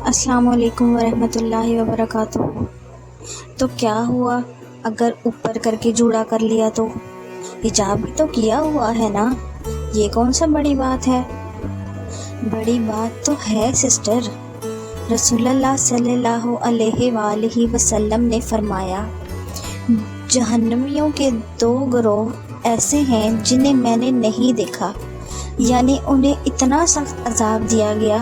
السلام علیکم ورحمۃ اللہ وبرکاتہ۔ تو کیا ہوا اگر اوپر کر کے جوڑا کر لیا تو؟ حجاب بھی تو کیا ہوا ہے نا، یہ کون سا بڑی بات ہے؟ بڑی بات تو ہے سسٹر۔ رسول اللہ صلی اللہ علیہ وآلہ وسلم نے فرمایا، جہنمیوں کے 2 گروہ ایسے ہیں جنہیں میں نے نہیں دیکھا، یعنی انہیں اتنا سخت عذاب دیا گیا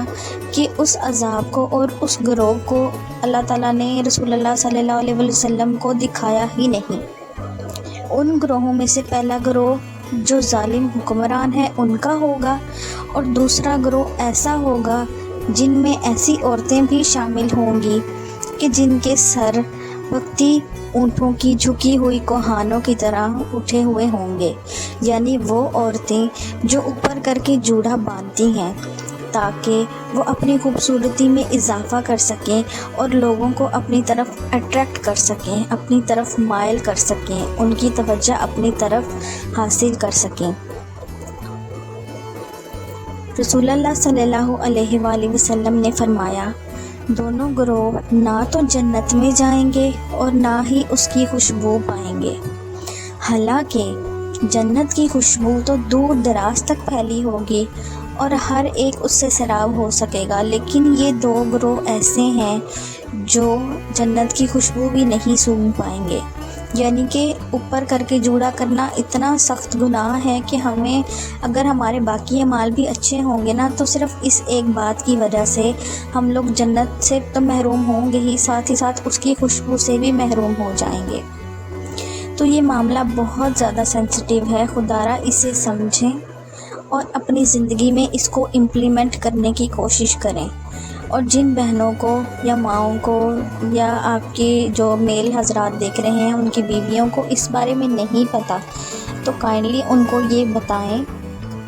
کہ اس عذاب کو اور اس گروہ کو اللہ تعالیٰ نے رسول اللہ صلی اللہ علیہ وسلم کو دکھایا ہی نہیں۔ ان گروہوں میں سے پہلا گروہ جو ظالم حکمران ہے ان کا ہوگا، اور دوسرا گروہ ایسا ہوگا جن میں ایسی عورتیں بھی شامل ہوں گی کہ جن کے سر وقتی اونٹوں کی جھکی ہوئی کوہانوں کی طرح اٹھے ہوئے ہوں گے، یعنی وہ عورتیں جو اوپر کر کے جوڑا باندھتی ہیں تاکہ وہ اپنی خوبصورتی میں اضافہ کر سکیں اور لوگوں کو اپنی طرف اٹریکٹ کر سکیں، اپنی طرف مائل کر سکیں، ان کی توجہ اپنی طرف حاصل کر سکیں۔ رسول اللہ صلی اللہ علیہ وآلہ وسلم نے فرمایا، دونوں گروہ نہ تو جنت میں جائیں گے اور نہ ہی اس کی خوشبو پائیں گے۔ حالانکہ جنت کی خوشبو تو دور دراز تک پھیلی ہوگی اور ہر ایک اس سے سیراب ہو سکے گا، لیکن یہ 2 گروہ ایسے ہیں جو جنت کی خوشبو بھی نہیں سونگھ پائیں گے۔ یعنی کہ اوپر کر کے جوڑا کرنا اتنا سخت گناہ ہے کہ ہمیں، اگر ہمارے باقی اعمال بھی اچھے ہوں گے نا، تو صرف اس ایک بات کی وجہ سے ہم لوگ جنت سے تو محروم ہوں گے ہی ساتھ اس کی خوشبو سے بھی محروم ہو جائیں گے۔ تو یہ معاملہ بہت زیادہ سینسٹیو ہے، خدارا اسے سمجھیں اور اپنی زندگی میں اس کو امپلیمنٹ کرنے کی کوشش کریں۔ اور جن بہنوں کو یا ماؤں کو یا آپ کے جو میل حضرات دیکھ رہے ہیں ان کی بیویوں کو اس بارے میں نہیں پتہ، تو کائنڈلی ان کو یہ بتائیں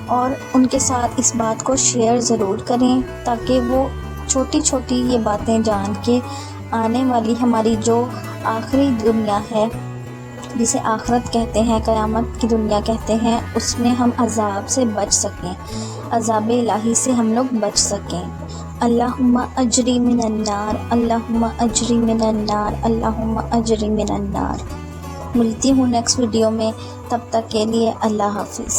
اور ان کے ساتھ اس بات کو شیئر ضرور کریں، تاکہ وہ چھوٹی چھوٹی یہ باتیں جان کے آنے والی ہماری جو آخری دنیا ہے، جسے آخرت کہتے ہیں، قیامت کی دنیا کہتے ہیں، اس میں ہم عذاب سے بچ سکیں، عذاب الہی سے ہم لوگ بچ سکیں۔ اللہم اجری من النار، اللہم اجری من النار، اللہم اجری من النار۔ ملتی ہوں نیکسٹ ویڈیو میں، تب تک کے لیے اللہ حافظ۔